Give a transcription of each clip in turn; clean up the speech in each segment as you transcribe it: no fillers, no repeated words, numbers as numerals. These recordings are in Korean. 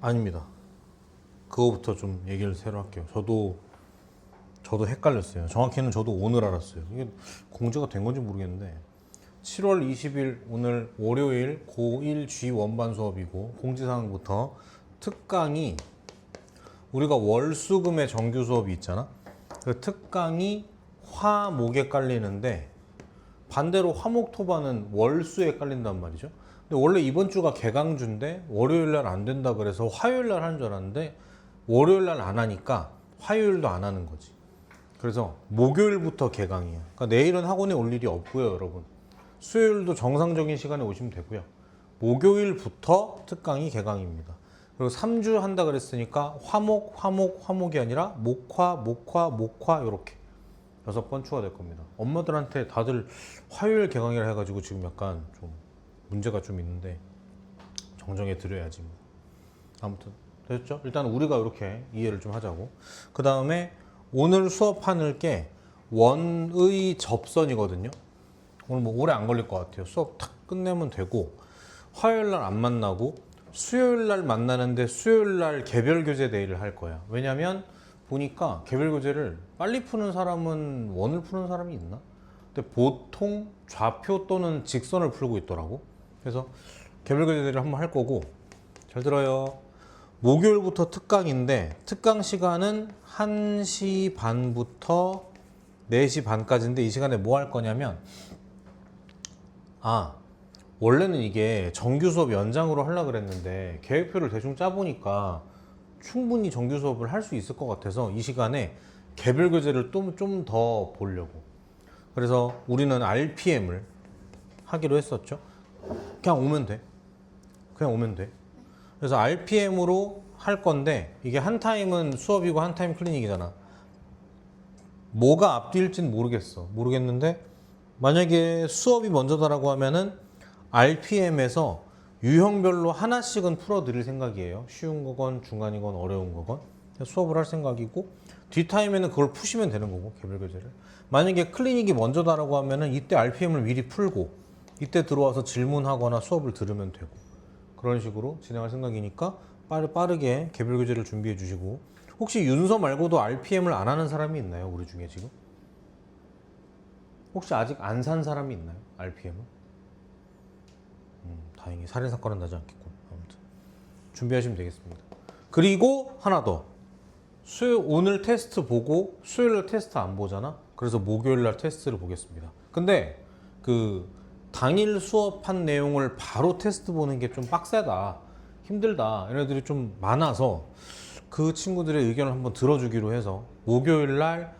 아닙니다. 그거부터 좀 얘기를 새로 할게요. 저도 헷갈렸어요. 정확히는 저도 오늘 알았어요. 이게 공지가 된 건지 모르겠는데 7월 20일 오늘 월요일 고1 G 원반 수업이고 공지사항부터 특강이 우리가 월수금의 정규 수업이 있잖아. 그 특강이 화목에 깔리는데 반대로 화목토반은 월수에 깔린단 말이죠. 근데 원래 이번 주가 개강주인데 월요일 날 안 된다 그래서 화요일 날 하는 줄 알았는데 월요일 날 안 하니까 화요일도 안 하는 거지. 그래서 목요일부터 개강이에요. 그러니까 내일은 학원에 올 일이 없고요, 여러분. 수요일도 정상적인 시간에 오시면 되고요. 목요일부터 특강이 개강입니다. 그리고 3주 한다 그랬으니까 화목이 아니라 목화 이렇게 6번 추가될 겁니다. 엄마들한테 다들 화요일 개강이라 해가지고 지금 약간 좀 문제가 좀 있는데 정정해 드려야지 뭐. 아무튼 됐죠? 일단 우리가 이렇게 이해를 좀 하자고. 그 다음에 오늘 수업하는 게 원의 접선이거든요. 오늘 뭐 오래 안 걸릴 것 같아요. 수업 탁 끝내면 되고 화요일 날 안 만나고 수요일 날 만나는데 수요일 날 개별 교재 데이를 할 거야. 왜냐면 보니까 개별 교재를 빨리 푸는 사람은 원을 푸는 사람이 있나? 근데 보통 좌표 또는 직선을 풀고 있더라고. 그래서 개별 교재 데이를 한번 할 거고 잘 들어요. 목요일부터 특강인데 특강 시간은 1시 반부터 4시 반까지인데 이 시간에 뭐 할 거냐면 원래는 이게 정규 수업 연장으로 하려고 그랬는데 계획표를 대충 짜보니까 충분히 정규 수업을 할 수 있을 것 같아서 이 시간에 개별 교재를 좀 더 보려고. 그래서 우리는 RPM을 하기로 했었죠. 그냥 오면 돼. 그래서 RPM으로 할 건데 이게 한 타임은 수업이고 한 타임 클리닉이잖아. 뭐가 앞뒤일지는 모르겠는데 만약에 수업이 먼저다라고 하면은 RPM에서 유형별로 하나씩은 풀어드릴 생각이에요. 쉬운 거건 중간이건 어려운 거건 수업을 할 생각이고 뒷타임에는 그걸 푸시면 되는 거고 개별 교재를. 만약에 클리닉이 먼저다라고 하면은 이때 RPM을 미리 풀고 이때 들어와서 질문하거나 수업을 들으면 되고 그런 식으로 진행할 생각이니까 빠르게 개별 교재를 준비해 주시고. 혹시 윤서 말고도 RPM을 안 하는 사람이 있나요? 우리 중에 지금? 혹시 아직 안 산 사람이 있나요? RPM을? 다행히 살인사건은 나지 않겠군. 아무튼 준비하시면 되겠습니다. 그리고 하나 더. 오늘 테스트 보고 수요일날 테스트 안 보잖아? 그래서 목요일날 테스트를 보겠습니다. 근데 그 당일 수업한 내용을 바로 테스트 보는 게 좀 빡세다, 힘들다 이런 애들이 좀 많아서 그 친구들의 의견을 한번 들어주기로 해서 목요일날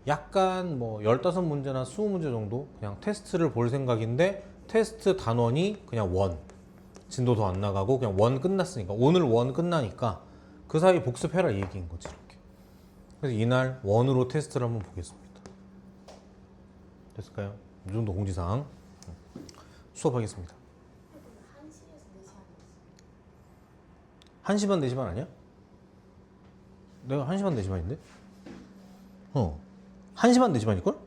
약간 뭐 15문제나 20문제 정도 그냥 테스트를 볼 생각인데 테스트 단원이 그냥 원, 진도 더 안 나가고 그냥 원 끝났으니까 오늘 원 끝나니까 그 사이 복습해라 이 얘기인 거지 이렇게. 그래서 이날 원으로 테스트를 한번 보겠습니다. 됐을까요? 이 정도 공지사항 수업하겠습니다. 1시 반 4시 반 아니야? 내가 1시 반 4시 반인데? 1시 반 4시 반일걸?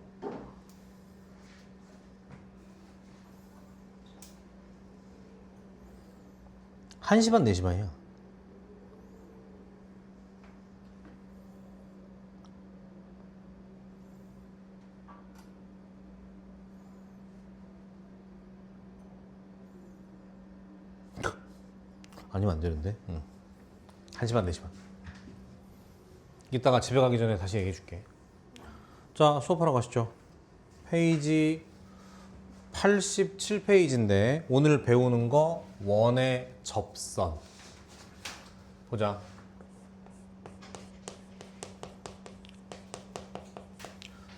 한 시 반 4시 반이야. 아니면 안 되는데. 1시 반 4시 반. 이따가 집에 가기 전에 다시 얘기해 줄게. 자, 수업하러 가시죠. 페이지 87페이지인데 오늘 배우는 거 원의 접선. 보자.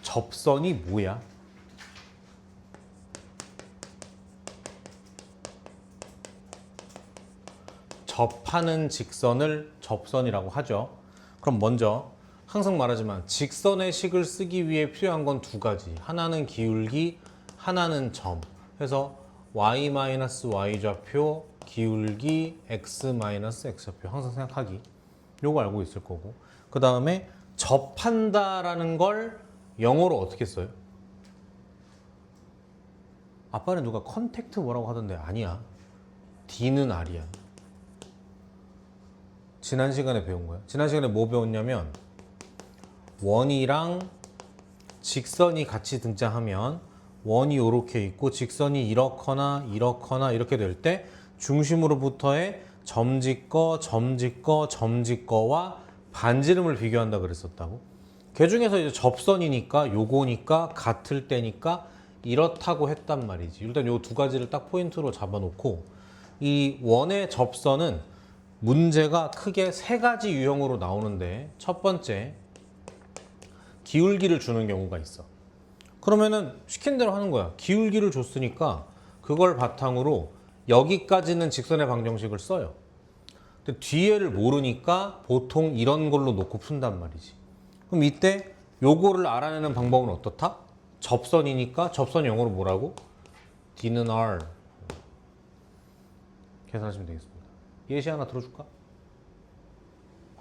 접선이 뭐야? 접하는 직선을 접선이라고 하죠. 그럼 먼저 항상 말하지만 직선의 식을 쓰기 위해 필요한 건 두 가지. 하나는 기울기, 하나는 점. 그래서 y-y 좌표, 기울기 x-x 좌표 항상 생각하기. 요거 알고 있을 거고. 그 다음에 접한다라는 걸 영어로 어떻게 써요? 아빠는 누가 컨택트 뭐라고 하던데 아니야. D는 R이야. 지난 시간에 배운 거야. 지난 시간에 뭐 배웠냐면 원이랑 직선이 같이 등장하면 원이 이렇게 있고 직선이 이렇거나 이렇거나 이렇게 될 때 중심으로부터의 점짓거, 점짓거, 점짓거와 반지름을 비교한다 그랬었다고. 그 중에서 이제 접선이니까 요거니까 같을 때니까 이렇다고 했단 말이지. 일단 요 두 가지를 딱 포인트로 잡아놓고 이 원의 접선은 문제가 크게 세 가지 유형으로 나오는데 첫 번째 기울기를 주는 경우가 있어. 그러면은 시킨 대로 하는 거야. 기울기를 줬으니까 그걸 바탕으로 여기까지는 직선의 방정식을 써요. 근데 뒤에를 모르니까 보통 이런 걸로 놓고 푼단 말이지. 그럼 이때 요거를 알아내는 방법은 어떻다? 접선이니까 접선 영어로 뭐라고? D는 R. 계산하시면 되겠습니다. 예시 하나 들어줄까?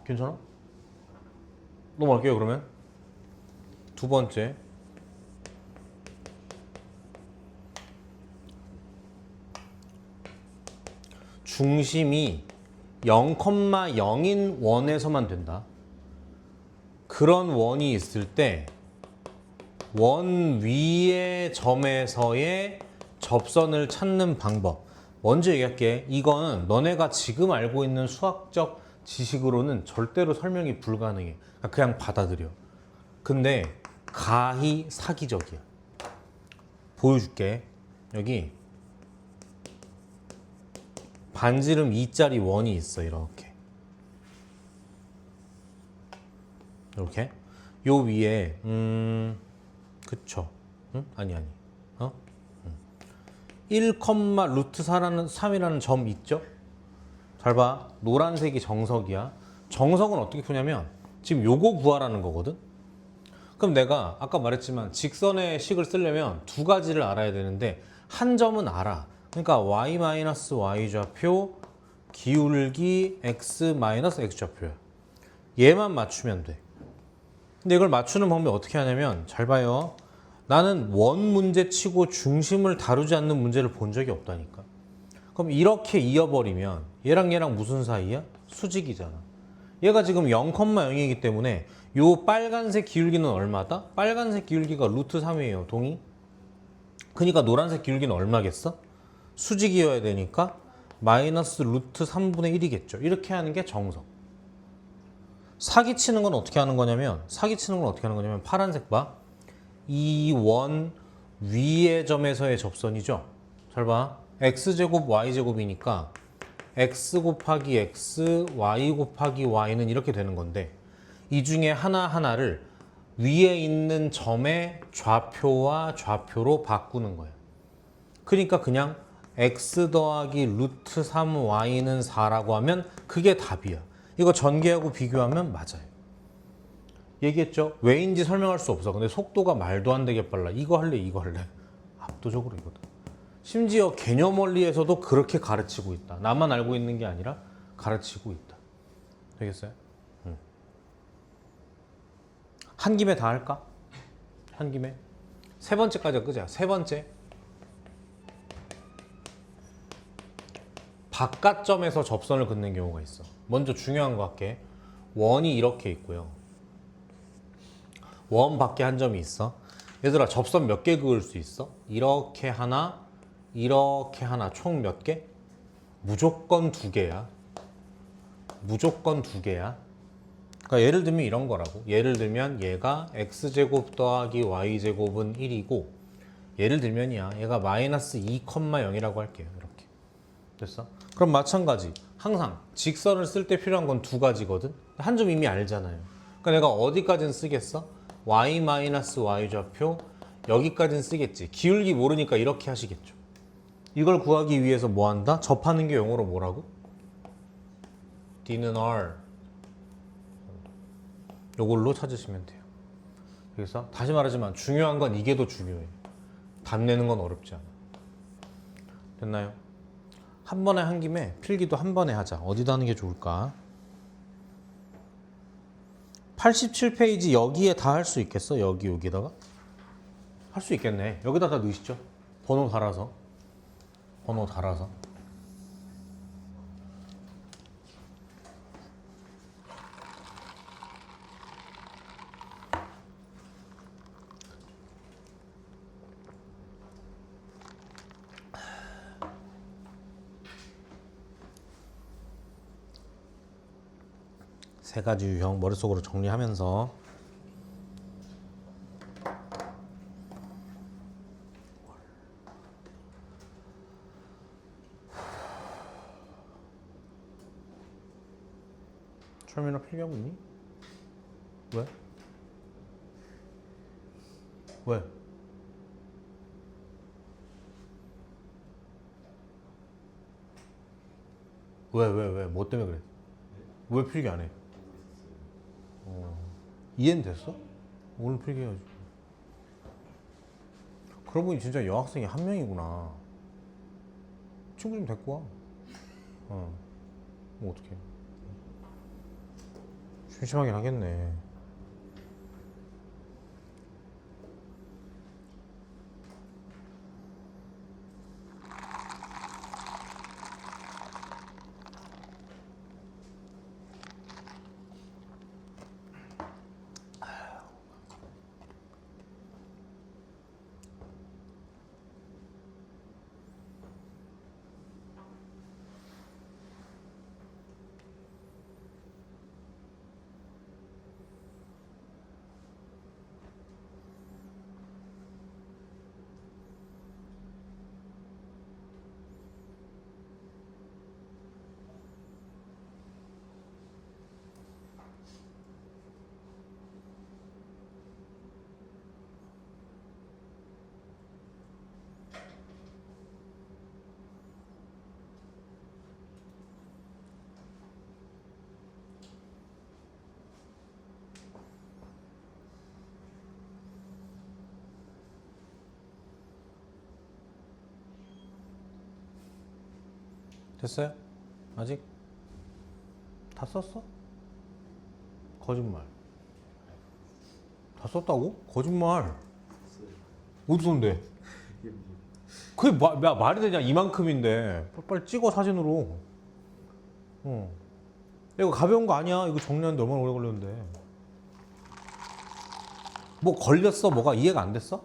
괜찮아? 넘어갈게요 그러면. 두 번째, 중심이 0,0인 원에서만 된다. 그런 원이 있을 때 원 위의 점에서의 접선을 찾는 방법. 먼저 얘기할게. 이건 너네가 지금 알고 있는 수학적 지식으로는 절대로 설명이 불가능해. 그냥 받아들여. 근데 가히 사기적이야. 보여줄게. 여기 반지름 2짜리 원이 있어. 이렇게 이렇게 요 위에 그쵸? 응? 아니 1, 루트 3이라는 점 있죠? 잘 봐. 노란색이 정석이야. 정석은 어떻게 푸냐면 지금 요거 구하라는 거거든. 그럼 내가 아까 말했지만 직선의 식을 쓰려면 두 가지를 알아야 되는데 한 점은 알아. 그러니까 y-y 좌표 기울기 x-x 좌표야. 얘만 맞추면 돼. 근데 이걸 맞추는 방법이 어떻게 하냐면 잘 봐요. 나는 원 문제 치고 중심을 다루지 않는 문제를 본 적이 없다니까. 그럼 이렇게 이어버리면 얘랑 얘랑 무슨 사이야? 수직이잖아. 얘가 지금 0,0이기 때문에 요 빨간색 기울기는 얼마다? 빨간색 기울기가 루트 3이에요. 동의? 그러니까 노란색 기울기는 얼마겠어? 수직이어야 되니까 마이너스 루트 3분의 1이겠죠. 이렇게 하는 게 정석. 사기치는 건 어떻게 하는 거냐면 파란색 봐. 이 원 위의 점에서의 접선이죠. 잘 봐. x제곱 y제곱이니까 x 곱하기 x, y 곱하기 y는 이렇게 되는 건데 이 중에 하나하나를 위에 있는 점의 좌표와 좌표로 바꾸는 거야. 그러니까 그냥 x 더하기 루트 3y는 4라고 하면 그게 답이야. 이거 전개하고 비교하면 맞아요. 얘기했죠? 왜인지 설명할 수 없어. 근데 속도가 말도 안 되게 빨라. 이거 할래? 압도적으로 이거다. 심지어 개념 원리에서도 그렇게 가르치고 있다. 나만 알고 있는 게 아니라 가르치고 있다. 되겠어요? 한 김에 다 할까? 한 김에? 세 번째까지 끄자. 세 번째. 바깥점에서 접선을 긋는 경우가 있어. 먼저 중요한 거 할게. 원이 이렇게 있고요. 원 밖에 한 점이 있어. 얘들아, 접선 몇 개 그을 수 있어? 이렇게 하나, 총 몇 개? 무조건 두 개야. 무조건 두 개야. 그러니까 예를 들면 이런 거라고. 예를 들면 얘가 x제곱 더하기 y제곱은 1이고 예를 들면이야. 얘가 마이너스 2,0이라고 할게요. 이렇게. 됐어? 그럼 마찬가지. 항상 직선을 쓸 때 필요한 건 두 가지거든. 한 점 이미 알잖아요. 그러니까 내가 어디까지는 쓰겠어? y-y 좌표 여기까지는 쓰겠지. 기울기 모르니까 이렇게 하시겠죠. 이걸 구하기 위해서 뭐 한다? 접하는 게 영어로 뭐라고? D는 R. 요걸로 찾으시면 돼요. 그래서 다시 말하지만 중요한 건 이게 더 중요해. 답 내는 건 어렵지 않아. 됐나요? 한 번에 한 김에 필기도 한 번에 하자. 어디다 하는 게 좋을까? 87페이지 여기에 다 할 수 있겠어? 여기다가? 할 수 있겠네. 여기다 다 넣으시죠. 번호 달아서. 세 가지 유형 머릿속으로 정리하면서 철민아 필기하고 있니? 왜? 왜? 왜? 뭐 때문에 그래? 왜 필기 안 해? 이해는 됐어? 오늘 필기해야지. 그러고 보니 진짜 여학생이 한 명이구나. 친구 좀 데리고 와. 뭐 어떡해. 심심하긴 하겠네. 됐어요? 아직? 다 썼어? 거짓말. 다 썼다고? 거짓말. 어디 썼는데? 그게 말이 되냐? 이만큼인데. 빨리 찍어 사진으로. 이거 가벼운 거 아니야. 이거 정리하는데 얼마나 오래 걸렸는데. 뭐 걸렸어? 뭐가 이해가 안 됐어?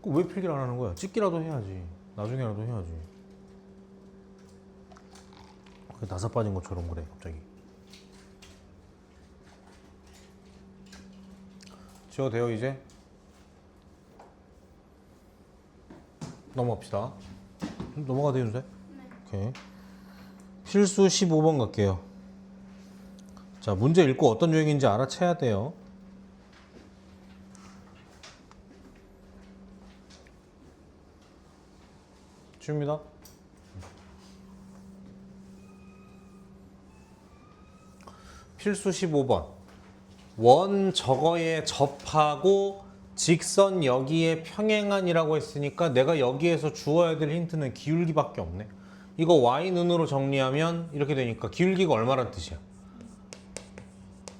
그럼 왜 필기를 안 하는 거야? 찍기라도 해야지. 나중에라도 해야지. 나사 빠진 것처럼 그래 갑자기. 지워도 돼요 이제? 넘어갑시다. 넘어가도 돼요 윤세? 네. 오케이. 필수 15번 갈게요. 자, 문제 읽고 어떤 유형인지 알아채야 돼요. 쉬웁니다. 필수 15번. 원 저거에 접하고 직선 여기에 평행한이라고 했으니까 내가 여기에서 주어야 될 힌트는 기울기밖에 없네. 이거 y 눈으로 정리하면 이렇게 되니까 기울기가 얼마란 뜻이야?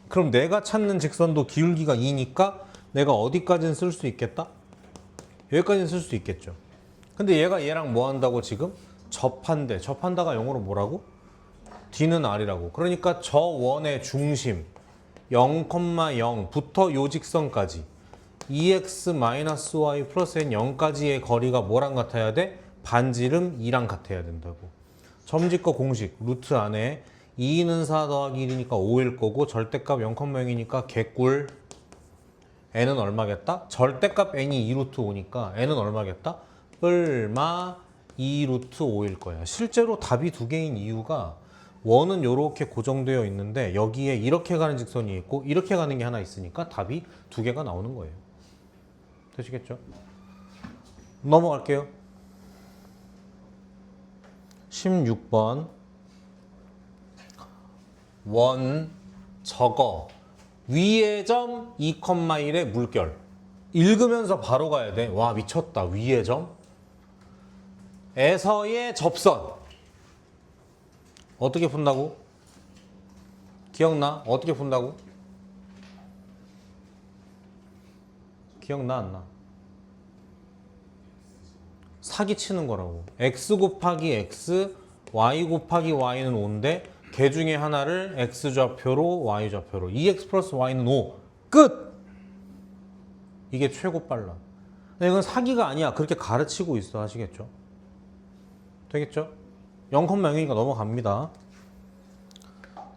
그럼 내가 찾는 직선도 기울기가 2니까 내가 어디까지는 쓸 수 있겠다? 여기까지는 쓸 수 있겠죠. 근데 얘가 얘랑 뭐 한다고 지금? 접한대. 접한다가 영어로 뭐라고? D는 R이라고. 그러니까 저 원의 중심 0,0부터 요 직선까지 2x-y 플러스 n 0까지의 거리가 뭐랑 같아야 돼? 반지름 2랑 같아야 된다고. 점집과 공식 루트 안에 2는 4 더하기 1이니까 5일 거고 절대값 0,0이니까 개꿀. n은 얼마겠다? 절대값 n이 2루트 5니까 n은 얼마겠다? 얼마 2루트 5일 거야. 실제로 답이 두 개인 이유가 원은 이렇게 고정되어 있는데 여기에 이렇게 가는 직선이 있고 이렇게 가는 게 하나 있으니까 답이 두 개가 나오는 거예요. 되시겠죠? 넘어갈게요. 16번 원 저거 위의 점 2,1의 물결. 읽으면서 바로 가야 돼. 와 미쳤다. 위의 점 에서의 접선. 어떻게 푼다고? 기억나? 어떻게 푼다고? 기억나 안 나? 사기치는 거라고. x 곱하기 x, y 곱하기 y는 5인데 걔 중에 하나를 x 좌표로 y 좌표로 2x 플러스 y는 5. 끝! 이게 최고 빨라. 근데 이건 사기가 아니야. 그렇게 가르치고 있어. 아시겠죠? 되겠죠? 0,0이니까 넘어갑니다.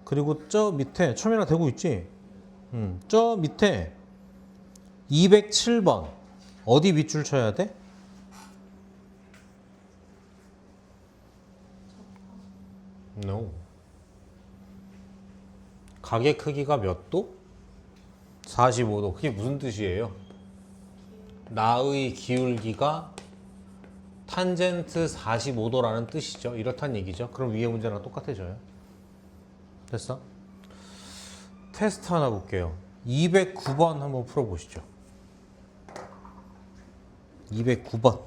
그 그리고 저 밑에 첨이랑 대고 있지? 저 밑에 207번 어디 밑줄 쳐야 돼? No. 가게 크기가 몇 도? 45도. 그게 무슨 뜻이에요? 나의 기울기가 탄젠트 45도라는 뜻이죠. 이렇단 얘기죠. 그럼 위에 문제랑 똑같아져요. 됐어? 테스트 하나 볼게요. 209번 한번 풀어보시죠. 209번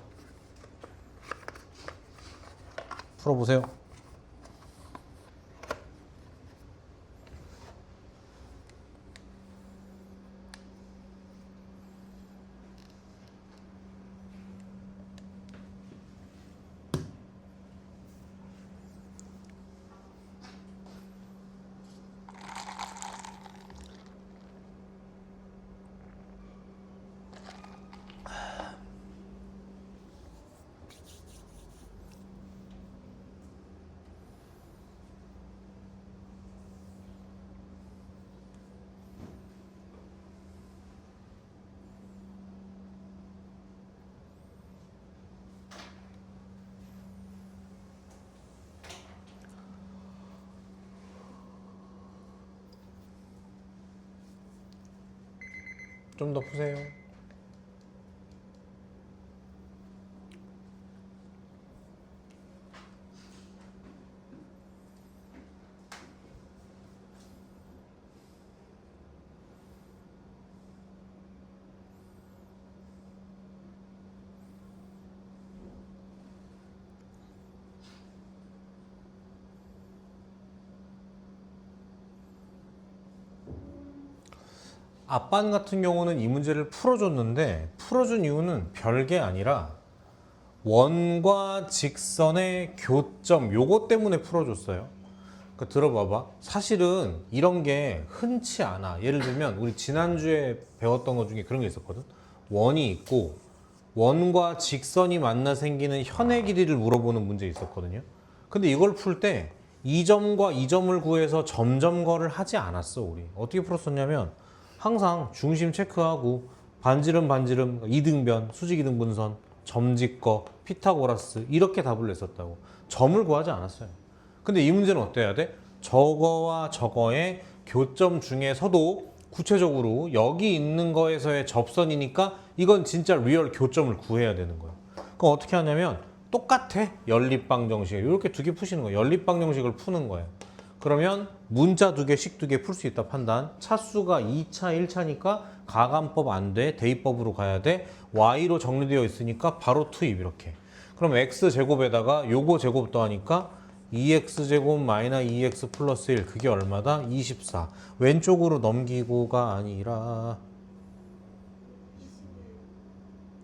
풀어보세요. 좀 더 푸세요. 앞반 같은 경우는 이 문제를 풀어줬는데 풀어준 이유는 별게 아니라 원과 직선의 교점 요거 때문에 풀어줬어요. 그러니까 들어봐봐. 사실은 이런 게 흔치 않아. 예를 들면 우리 지난주에 배웠던 것 중에 그런 게 있었거든. 원이 있고 원과 직선이 만나 생기는 현의 길이를 물어보는 문제 있었거든요. 근데 이걸 풀 때 이 점과 이 점을 구해서 점점거를 하지 않았어. 우리 어떻게 풀었었냐면 항상 중심 체크하고 반지름, 이등변, 수직이등분선, 점직거, 피타고라스 이렇게 답을 냈었다고. 점을 구하지 않았어요. 근데 이 문제는 어때야 돼? 저거와 저거의 교점 중에서도 구체적으로 여기 있는 거에서의 접선이니까 이건 진짜 리얼 교점을 구해야 되는 거야. 그럼 어떻게 하냐면 똑같아. 연립방정식. 이렇게 두 개 푸시는 거예요. 연립방정식을 푸는 거예요. 그러면 문자 두 개, 식 두 개 풀 수 있다 판단. 차수가 2차, 1차니까 가감법 안 돼. 대입법으로 가야 돼. y로 정리되어 있으니까 바로 투입 이렇게. 그럼 x제곱에다가 요거 제곱 더하니까 2x제곱 마이너스 2x 플러스 1 그게 얼마다? 24. 왼쪽으로 넘기고가 아니라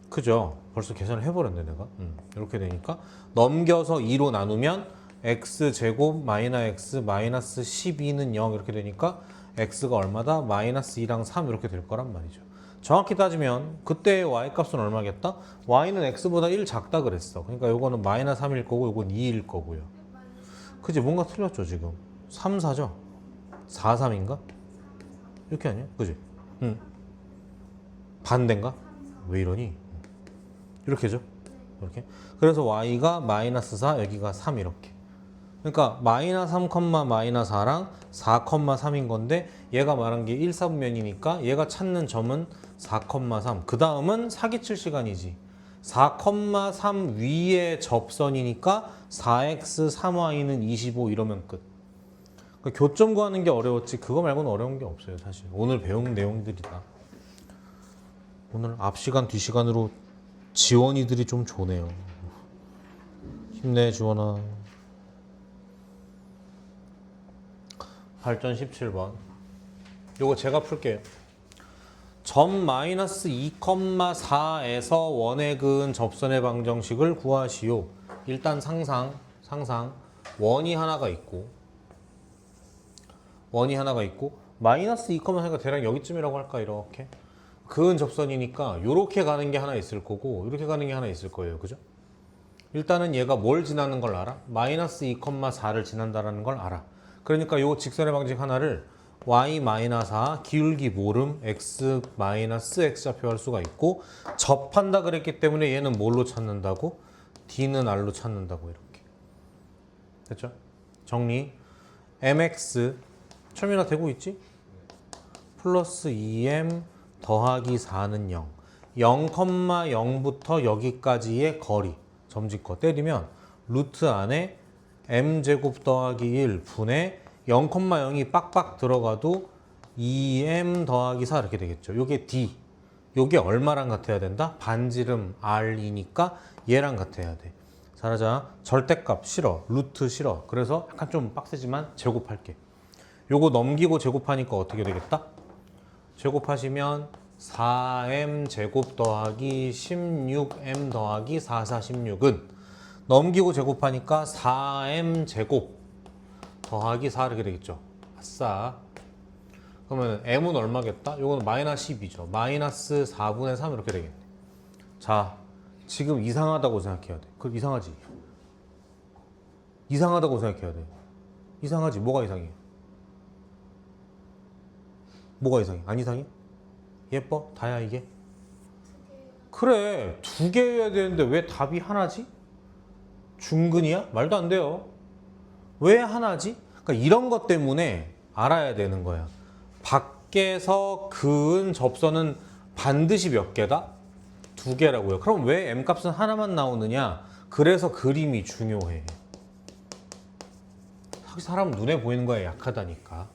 그죠? 벌써 계산을 해버렸네 내가. 이렇게 되니까 넘겨서 2로 나누면 x제곱 마이너스 x 마이너스 12는 0 이렇게 되니까 x가 얼마다? 마이너스 2랑 3 이렇게 될 거란 말이죠. 정확히 따지면 그때의 y값은 얼마겠다? y는 x보다 1 작다 그랬어. 그러니까 요거는 마이너스 3일 거고 요건 2일 거고요. 그지? 뭔가 틀렸죠 지금. 3, 4죠? 4, 3인가? 이렇게 아니야? 그지? 반대인가? 왜 이러니? 이렇게죠? 이렇게. 그래서 y가 마이너스 4, 여기가 3 이렇게. 그러니까 마이너스 3, 마이너스 4랑 4, 3인 건데 얘가 말한 게 1, 4분면이니까 얘가 찾는 점은 4, 3. 그 다음은 사기칠 시간이지. 4, 3 위에 접선이니까 4x, 3y는 25 이러면 끝. 그러니까 교점 구하는 게 어려웠지 그거 말고는 어려운 게 없어요 사실. 오늘 배운 내용들이다. 오늘 앞 시간, 뒤 시간으로 지원이들이 좀 좋네요. 힘내 지원아. 8전 17번. 요거 제가 풀게요. 점 마이너스 2,4에서 원에 그은 접선의 방정식을 구하시오. 일단 상상. 원이 하나가 있고 마이너스 2,4가 대략 여기쯤이라고 할까 이렇게. 그은 접선이니까 요렇게 가는 게 하나 있을 거고 이렇게 가는 게 하나 있을 거예요. 그죠? 일단은 얘가 뭘 지나는 걸 알아? 마이너스 2,4를 지난다라는 걸 알아. 그러니까 요 직선의 방식 하나를 y-4 기울기 모름 x-x좌표 할 수가 있고 접한다 그랬기 때문에 얘는 뭘로 찾는다고? d는 r로 찾는다고 이렇게. 됐죠? 정리. mx 처음이나 되고 있지? 플러스 2m 더하기 4는 0. 0,0부터 여기까지의 거리 점집거 때리면 루트 안에 m제곱 더하기 1 분의 0,0이 빡빡 들어가도 2m 더하기 4 이렇게 되겠죠. 요게 d. 요게 얼마랑 같아야 된다? 반지름 r이니까 얘랑 같아야 돼. 잘하자. 절대값 싫어. 루트 싫어. 그래서 약간 좀 빡세지만 제곱할게. 요거 넘기고 제곱하니까 어떻게 되겠다? 제곱하시면 4m 제곱 더하기 16m 더하기 4, 4, 16은 넘기고 제곱하니까 4m 제곱 더하기 4 이렇게 되겠죠. 아싸. 그러면 m은 얼마겠다? 요거는 마이너스 10이죠. 마이너스 4분의 3 이렇게 되겠네. 자, 지금 이상하다고 생각해야 돼. 그럼 이상하지? 이상하다고 생각해야 돼. 이상하지? 뭐가 이상해? 뭐가 이상해? 안 이상해? 예뻐? 다야 이게? 그래, 두 개여야 되는데 왜 답이 하나지? 중근이야? 말도 안 돼요. 왜 하나지? 그러니까 이런 것 때문에 알아야 되는 거야. 밖에서 그은 접선은 반드시 몇 개다? 두 개라고요. 그럼 왜 m값은 하나만 나오느냐? 그래서 그림이 중요해. 사람 눈에 보이는 거에 약하다니까.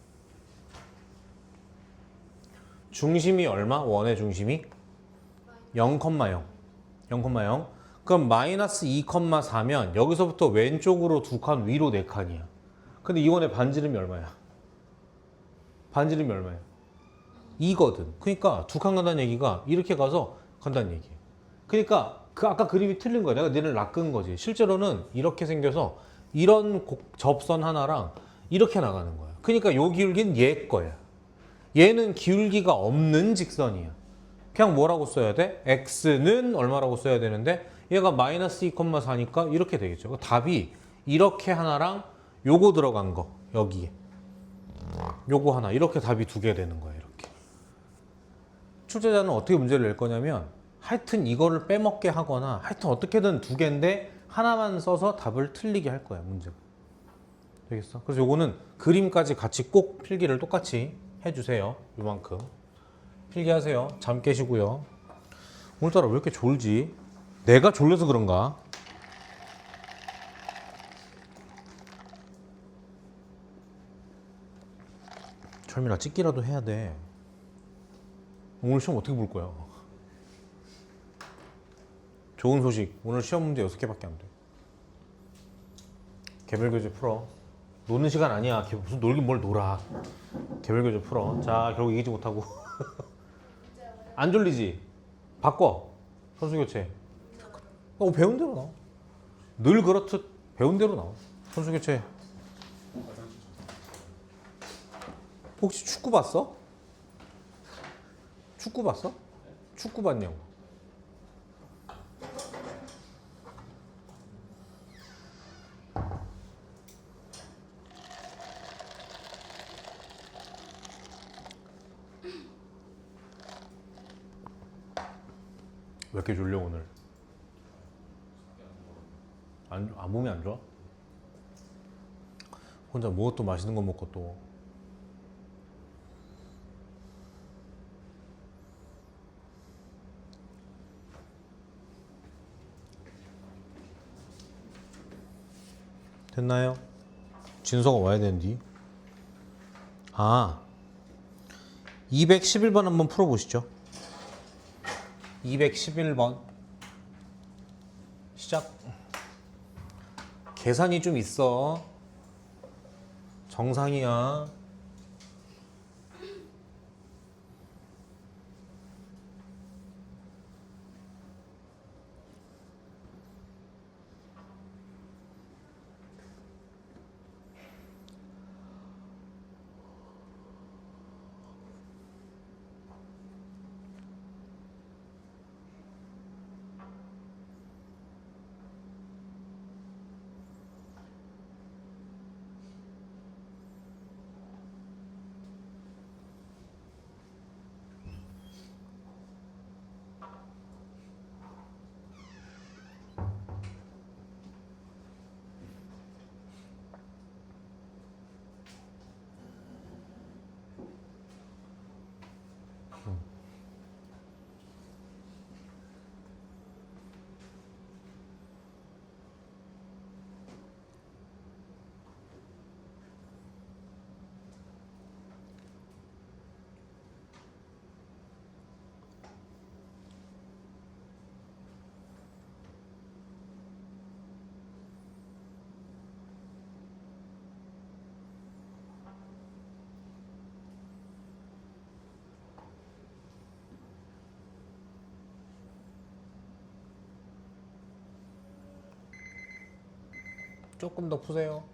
중심이 얼마? 원의 중심이? 0,0. 0,0. 그럼 마이너스 2,4면 여기서부터 왼쪽으로 2칸, 위로 4칸이야. 근데 이 원의 반지름이 얼마야? 반지름이 얼마야? 2거든. 그러니까 2칸 간다는 얘기가 이렇게 가서 간다는 얘기야. 그러니까 그 아까 그림이 틀린 거야. 내가 니를 낚은 거지. 실제로는 이렇게 생겨서 이런 접선 하나랑 이렇게 나가는 거야. 그러니까 요 기울기는 얘 거야. 얘는 기울기가 없는 직선이야. 그냥 뭐라고 써야 돼? x는 얼마라고 써야 되는데 얘가 마이너스 2,4니까 이렇게 되겠죠. 답이 이렇게 하나랑 요거 들어간 거 여기에 요거 하나 이렇게 답이 두 개 되는 거야. 이렇게. 출제자는 어떻게 문제를 낼 거냐면 하여튼 이거를 빼먹게 하거나 하여튼 어떻게든 두 개인데 하나만 써서 답을 틀리게 할 거야. 문제가. 되겠어? 그래서 요거는 그림까지 같이 꼭 필기를 똑같이 해주세요. 요만큼 필기하세요. 잠 깨시고요. 오늘따라 왜 이렇게 졸지? 내가 졸려서 그런가? 철민아 찍기라도 해야 돼. 오늘 시험 어떻게 볼 거야? 좋은 소식. 오늘 시험 문제 6개밖에 안 돼. 개별 교재 풀어. 노는 시간 아니야. 무슨 놀긴 뭘 놀아. 개별 교재 풀어. 자, 결국 이기지 못하고. 안 졸리지? 바꿔. 선수 교체. 배운 대로 나와. 늘 그렇듯 배운 대로 나와. 선수 교체. 혹시 축구 봤어? 축구 봤어? 축구 봤냐고. 왜 이렇게 졸려 오늘? 몸이 안 좋아? 혼자 뭐 또 맛있는 거 먹고 또 됐나요? 진서가 와야 되는데. 211번 한번 풀어보시죠. 211번 시작. 계산이 좀 있어. 정상이야. 조금 더 푸세요.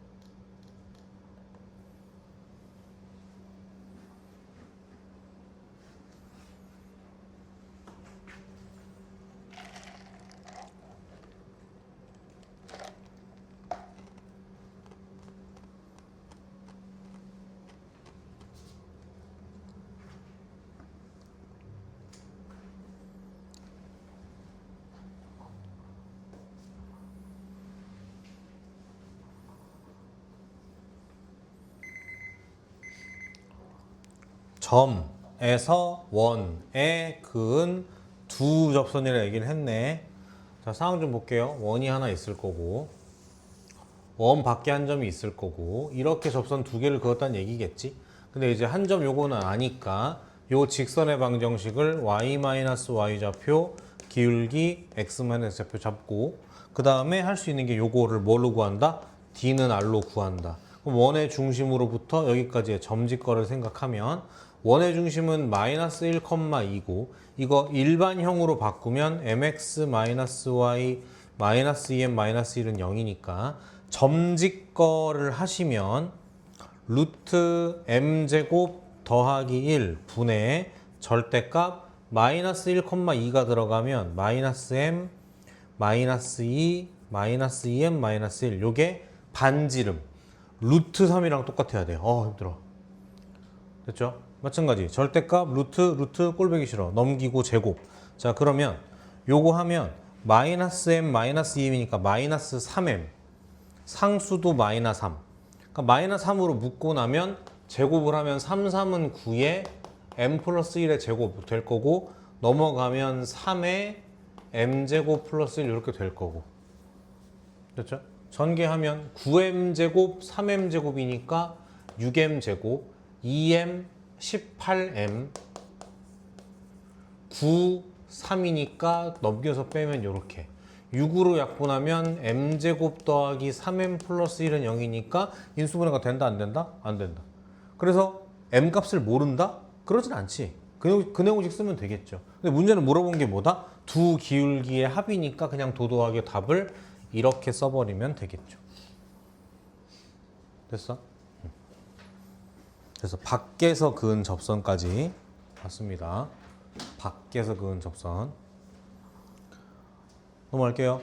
점에서 원에 그은 두 접선이라 얘기를 했네. 자, 상황 좀 볼게요. 원이 하나 있을 거고 원 밖에 한 점이 있을 거고 이렇게 접선 두 개를 그었다는 얘기겠지. 근데 이제 한 점 요거는 아니까 요 직선의 방정식을 y-y 좌표 기울기 x- 좌표 잡고 그 다음에 할 수 있는 게 요거를 뭘로 구한다? d는 r로 구한다. 그럼 원의 중심으로부터 여기까지의 점직거를 생각하면 원의 중심은 마이너스 1,2고 이거 일반형으로 바꾸면 mx-y 마이너스 2m 마이너스 1은 0이니까 점직거를 하시면 루트 m제곱 더하기 1 분의 절대값 마이너스 1,2가 들어가면 마이너스 m 마이너스 2 마이너스 2m 마이너스 1 요게 반지름 루트 3이랑 똑같아야 돼요. 힘들어. 됐죠? 마찬가지 절대값 루트 꼴보기 싫어 넘기고 제곱. 자 그러면 요거 하면 마이너스 m 마이너스 2m이니까 마이너스 3m 상수도 마이너스 3. 그러니까 마이너스 3으로 묶고 나면 제곱을 하면 3, 3은 9에 m 플러스 1의 제곱 될 거고 넘어가면 3에 m제곱 플러스 1 이렇게 될 거고. 됐죠? 전개하면 9m제곱 3m제곱이니까 6m제곱 2m 18m 9 3이니까 넘겨서 빼면 이렇게 6으로 약분하면 m제곱 더하기 3m 플러스 1은 0이니까 인수분해가 된다 안 된다? 안 된다. 그래서 m값을 모른다? 그러진 않지. 그 내용식 쓰면 되겠죠. 근데 문제는 물어본 게 뭐다? 두 기울기의 합이니까 그냥 도도하게 답을 이렇게 써버리면 되겠죠. 됐어? 그래서 밖에서 그은 접선까지 봤습니다. 밖에서 그은 접선 넘어갈게요.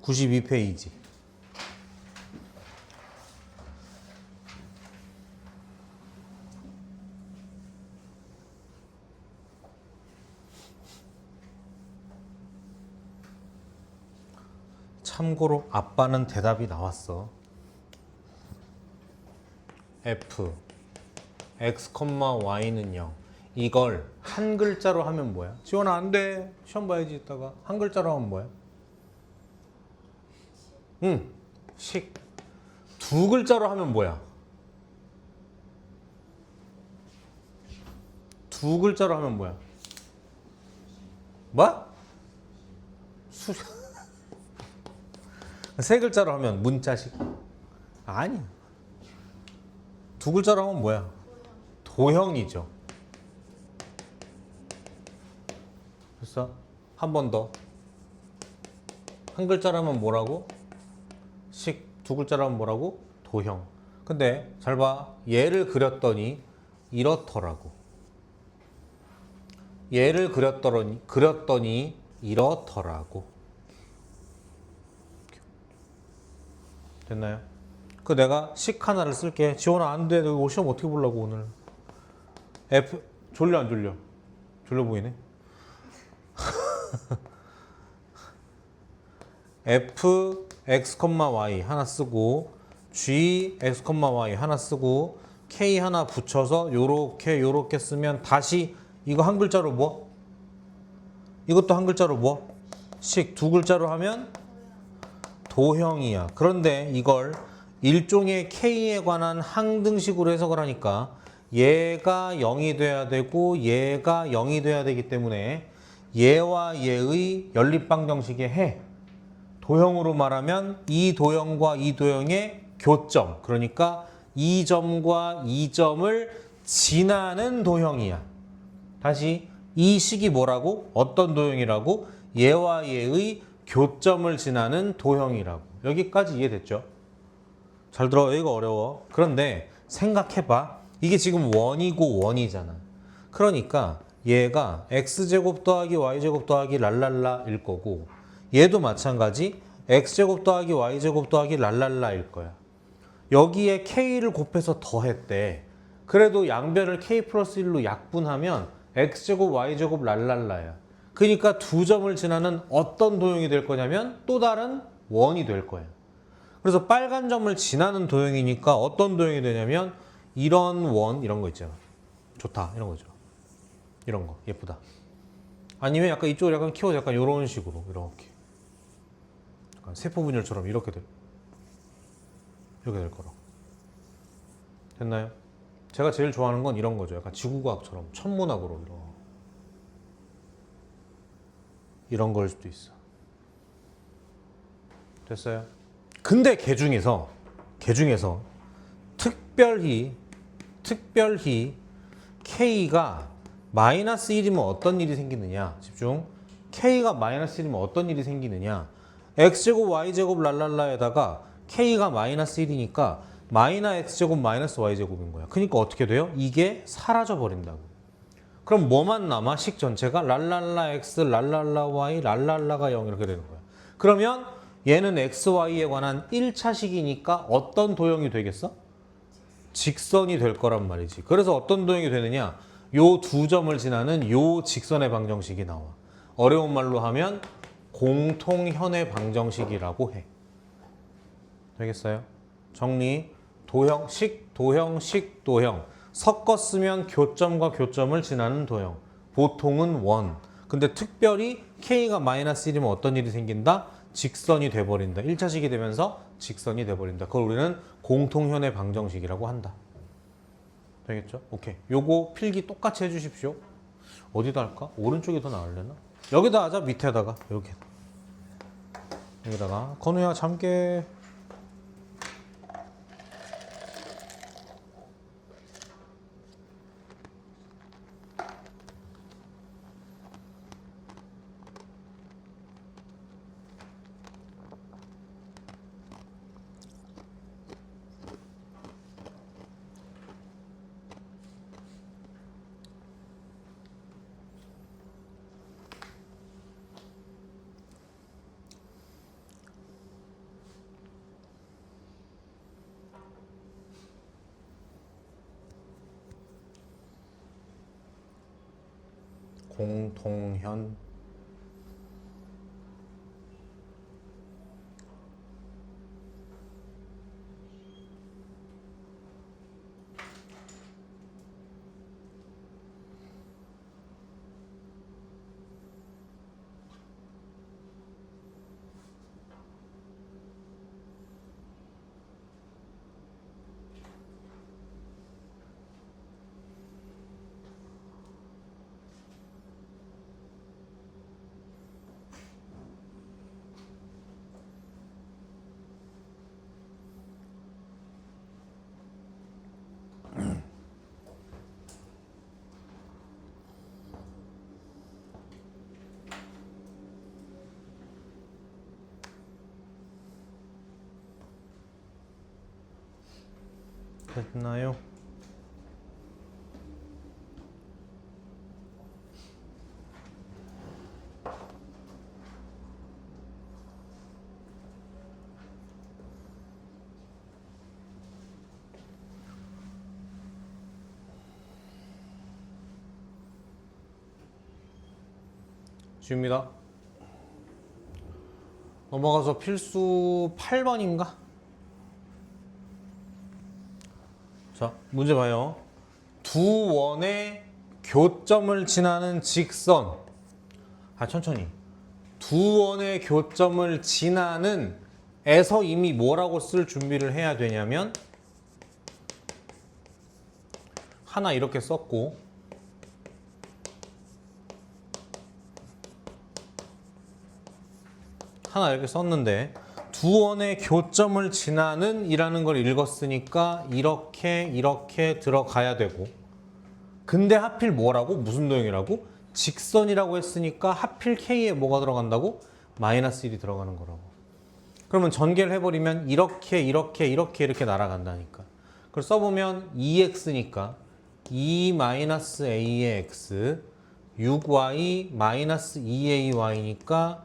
(92페이지) 참고로 아빠는 대답이 나왔어. f x, y는 0. 이걸 한 글자로 하면 뭐야? 지원아 안 돼. 시험 봐야지 이따가. 한 글자로 하면 뭐야? 식. 두 글자로 하면 뭐야? 두 글자로 하면 뭐야? 뭐? 세 글자로 하면 문자식? 아니. 두 글자로 하면 뭐야? 도형이죠. 그래서 한 번 더. 한 글자로 하면 뭐라고? 식. 두 글자로 하면 뭐라고? 도형. 근데 잘 봐. 얘를 그렸더니 이렇더라고. 얘를 그렸더니 이렇더라고. 됐나요? 그 내가 식 하나를 쓸게. 지원아 안 돼. 너 시험 어떻게 보려고 오늘? F 졸려 안 졸려? 졸려 보이네. f x, y 하나 쓰고 g x, y 하나 쓰고 k 하나 붙여서 요렇게 쓰면 다시 이거 한 글자로 뭐? 이것도 한 글자로 뭐? 식. 두 글자로 하면 도형이야. 그런데 이걸 일종의 k에 관한 항등식으로 해석을 하니까 얘가 0이 돼야 되고 얘가 0이 돼야 되기 때문에 얘와 얘의 연립방정식의 해. 도형으로 말하면 이 도형과 이 도형의 교점. 그러니까 이 점과 이 점을 지나는 도형이야. 다시 이 식이 뭐라고? 어떤 도형이라고? 얘와 얘의 교점을 지나는 도형이라고. 여기까지 이해됐죠? 잘 들어. 이거 어려워. 그런데 생각해봐. 이게 지금 원이고 원이잖아. 그러니까 얘가 x제곱 더하기 y제곱 더하기 랄랄라일 거고, 얘도 마찬가지 x제곱 더하기 y제곱 더하기 랄랄라일 거야. 여기에 k를 곱해서 더했대. 그래도 양변을 k 플러스 1로 약분하면 x제곱 y제곱 랄랄라야. 그러니까 두 점을 지나는 어떤 도형이 될 거냐면 또 다른 원이 될 거야. 그래서 빨간 점을 지나는 도형이니까 어떤 도형이 되냐면 이런 원, 이런 거 있잖아. 좋다, 이런 거죠. 이런 거 예쁘다. 아니면 약간 이쪽을 약간 키워서 약간 이런 식으로 이렇게 약간 세포 분열처럼 이렇게 될 거라고. 됐나요? 제가 제일 좋아하는 건 이런 거죠. 약간 지구과학처럼 천문학으로 이런 걸 수도 있어. 됐어요? 근데 걔 중에서 특별히 K가 마이너스 1이면 어떤 일이 생기느냐? 집중. K가 마이너스 1이면 어떤 일이 생기느냐? X제곱 Y제곱 랄랄라에다가 K가 마이너스 1이니까 마이너스 X제곱 마이너스 Y제곱인 거야. 그러니까 어떻게 돼요? 이게 사라져 버린다고. 그럼 뭐만 남아? 식 전체가 랄랄라 X, 랄랄라 Y, 랄랄라가 0 이렇게 되는 거야. 그러면 얘는 X, Y에 관한 1차식이니까 어떤 도형이 되겠어? 직선이 될 거란 말이지. 그래서 어떤 도형이 되느냐? 요 두 점을 지나는 요 직선의 방정식이 나와. 어려운 말로 하면 공통현의 방정식이라고 해. 되겠어요? 정리. 도형, 식, 도형, 식, 도형. 섞어 쓰면 교점과 교점을 지나는 도형. 보통은 원. 근데 특별히 K가 마이너스 1이면 어떤 일이 생긴다? 직선이 돼버린다. 1차식이 되면서 직선이 돼버린다. 그걸 우리는 공통현의 방정식이라고 한다. 되겠죠? 오케이. 요거 필기 똑같이 해주십시오. 어디다 할까? 오른쪽이 더 나으려나? 여기다 하자. 밑에다가 이렇게. 여기다가 건우야 잠게. 공통현 됐나요? 지웁니다. 넘어가서 필수 8번인가? 자, 문제 봐요. 두 원의 교점을 지나는 직선. 천천히. 두 원의 교점을 지나는 에서 이미 뭐라고 쓸 준비를 해야 되냐면 하나 이렇게 썼고 하나 이렇게 썼는데 두 원의 교점을 지나는 이라는 걸 읽었으니까 이렇게 들어가야 되고, 근데 하필 뭐라고? 무슨 도형이라고? 직선이라고 했으니까 하필 K에 뭐가 들어간다고? 마이너스 1이 들어가는 거라고. 그러면 전개를 해버리면 이렇게 날아간다니까. 그걸 써보면 2x니까 2-a의 x 6y 마이너스 2ay니까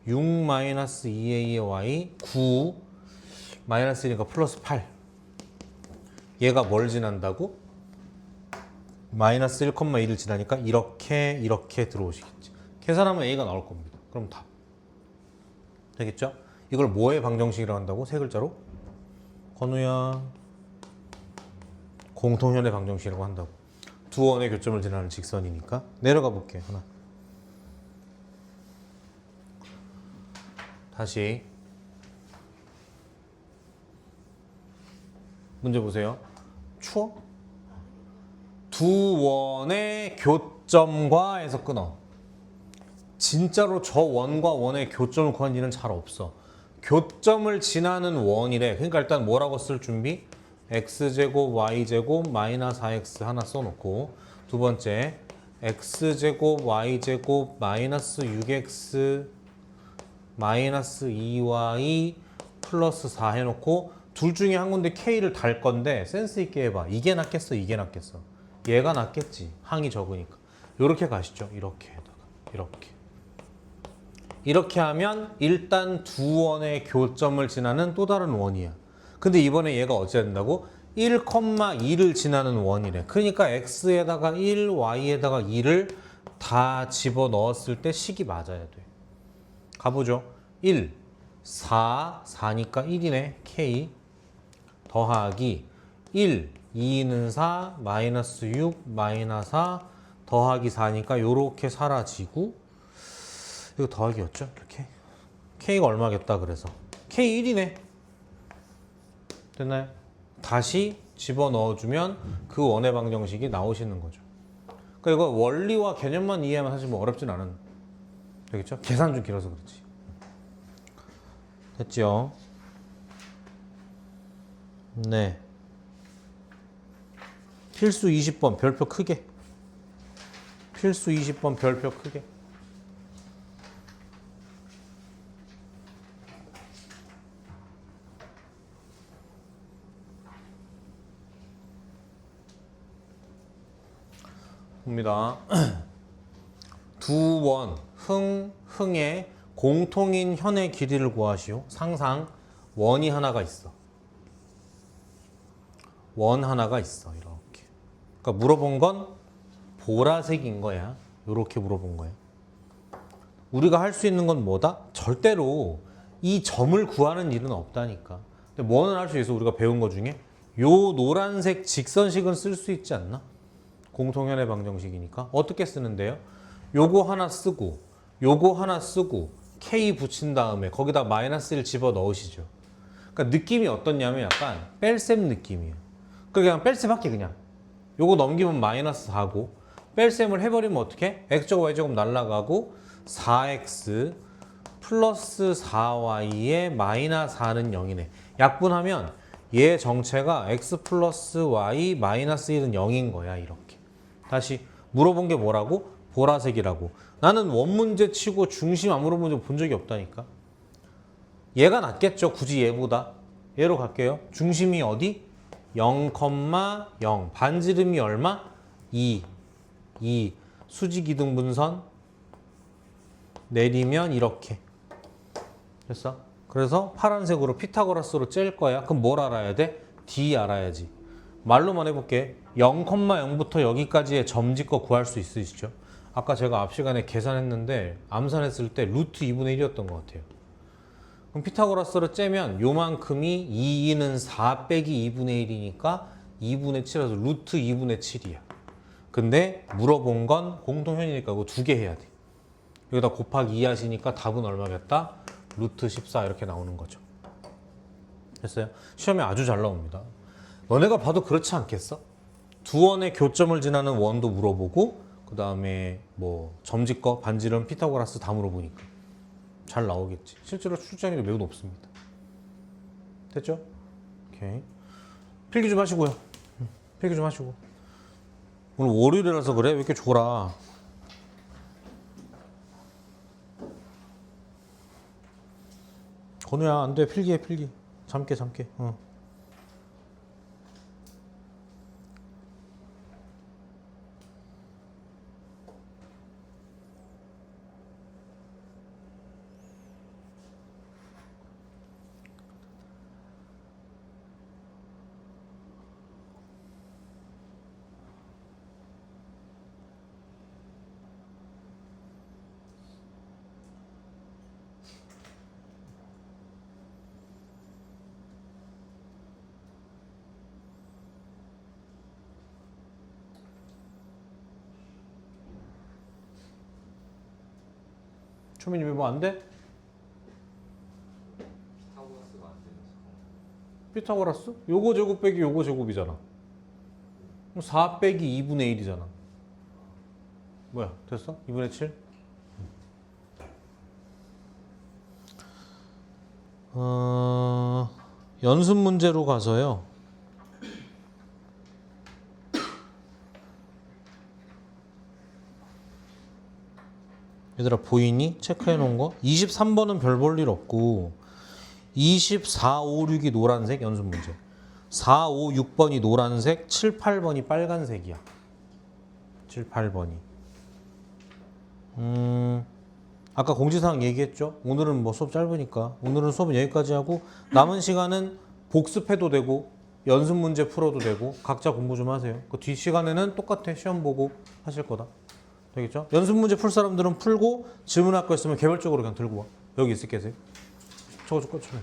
6-2a의 y 9 마이너스 1이니까 플러스 8. 얘가 뭘 지난다고? 마이너스 1,2를 지나니까 이렇게 들어오시겠지. 계산하면 a가 나올 겁니다. 그럼 답. 되겠죠? 이걸 뭐의 방정식이라고 한다고? 세 글자로? 건우야. 공통현의 방정식이라고 한다고. 두 원의 교점을 지나는 직선이니까. 내려가 볼게. 하나. 다시. 문제 보세요. 추워? 두 원의 교점과 해서 끊어. 진짜로 저 원과 원의 교점을 구한 일은 잘 없어. 교점을 지나는 원이래. 그러니까 일단 뭐라고 쓸 준비? x제곱 y제곱 마이너스 4x 하나 써놓고, 두 번째 x제곱 y제곱 마이너스 6x 마이너스 2y 플러스 4 해놓고 둘 중에 한 군데 k를 달 건데 센스 있게 해봐. 이게 낫겠어? 이게 낫겠어? 얘가 낫겠지. 항이 적으니까. 이렇게 가시죠. 이렇게 하면 일단 두 원의 교점을 지나는 또 다른 원이야. 근데 이번에 얘가 어찌 된다고? 1,2를 지나는 원이래. 그러니까 x에다가 1, y에다가 2를 다 집어넣었을 때 식이 맞아야 돼. 가보죠. 1, 4니까 1이네. k 더하기 1, 2는 4, 마이너스 6, 마이너스 4 더하기 4니까 요렇게 사라지고, 이거 더하기였죠? 이렇게. k가 얼마겠다 그래서. k 1이네. 됐나요? 다시 집어넣어주면 그 원의 방정식이 나오시는 거죠. 그러니까 이거 원리와 개념만 이해하면 사실 뭐 어렵진 않은. 되겠죠? 계산 좀 길어서 그렇지. 됐죠? 네. 필수 20번 별표 크게. 필수 20번 별표 크게. 봅니다. 두 원, 흥의 공통인 현의 길이를 구하시오. 상상 원이 하나가 있어. 원 하나가 있어. 이렇게. 그러니까 물어본 건 보라색인 거야. 이렇게 물어본 거야. 우리가 할 수 있는 건 뭐다? 절대로 이 점을 구하는 일은 없다니까. 근데 뭐는 할 수 있어? 우리가 배운 거 중에 요 노란색 직선식은 쓸 수 있지 않나? 공통현의 방정식이니까. 어떻게 쓰는데요? 요거 하나 쓰고 요거 하나 쓰고 k 붙인 다음에 거기다 마이너스 1 집어 넣으시죠. 그러니까 느낌이 어떻냐면 약간 뺄셈 느낌이에요. 그냥 뺄셈 할게 그냥. 요거 넘기면 마이너스 4고 뺄셈을 해버리면 어떻게? x제곱 y제곱 날라가고 4x 플러스 4y의 마이너스 4는 0이네. 약분하면 얘 정체가 x 플러스 y 마이너스 1은 0인 거야. 이렇게. 다시 물어본 게 뭐라고? 보라색이라고. 나는 원 문제 치고 중심 안 물어본 적 본 적이 없다니까. 얘가 낫겠죠. 굳이 얘보다. 얘로 갈게요. 중심이 어디? 0,0. 반지름이 얼마? 2. 수직이등분선 내리면 이렇게. 됐어? 그래서 파란색으로 피타고라스로 짤 거야. 그럼 뭘 알아야 돼? D 알아야지. 말로만 해볼게. 0,0부터 여기까지의 점짓거 구할 수 있으시죠? 아까 제가 앞 시간에 계산했는데 암산했을 때 루트 2분의 1이었던 것 같아요. 그럼 피타고라스로 째면 요만큼이 2는 4 빼기 2분의 1이니까 2분의 7에서 루트 2분의 7이야. 근데 물어본 건 공통현이니까 이거 두 개 해야 돼. 여기다 곱하기 2 하시니까 답은 얼마겠다? 루트 14 이렇게 나오는 거죠. 됐어요? 시험에 아주 잘 나옵니다. 너네가 봐도 그렇지 않겠어? 두 원의 교점을 지나는 원도 물어보고 그 다음에 뭐 점짓거, 반지름, 피타고라스 다 물어보니까 잘 나오겠지. 실제로 출제량이 매우 높습니다. 됐죠? 오케이. 필기 좀 하시고요. 필기 좀 하시고. 오늘 월요일이라서 그래? 왜 이렇게 졸아? 건우야 안 돼. 필기해 필기. 잠게. 초민이 왜 뭐 안 돼? 피타고라스가 안 되는 피타고라스? 요거 제곱 빼기 요거 제곱이잖아. 그럼 4 빼기 2분의 1이잖아. 뭐야 됐어? 2분의 7? 연습 문제로 가서요. 얘들아 보이니? 체크해 놓은 거? 23번은 별 볼 일 없고 24, 5, 6이 노란색 연습 문제. 4, 5, 6번이 노란색, 7, 8번이 빨간색이야. 7, 8번이. 아까 공지사항 얘기했죠? 오늘은 뭐 수업 짧으니까 오늘은 수업은 여기까지 하고 남은 시간은 복습해도 되고 연습 문제 풀어도 되고 각자 공부 좀 하세요. 그 뒷 시간에는 똑같아. 시험 보고 하실 거다. 되겠죠? 연습 문제 풀 사람들은 풀고 질문할 거 있으면 개별적으로 그냥 들고 와. 여기 있을 계세요. 저거 좀 꺼주세요.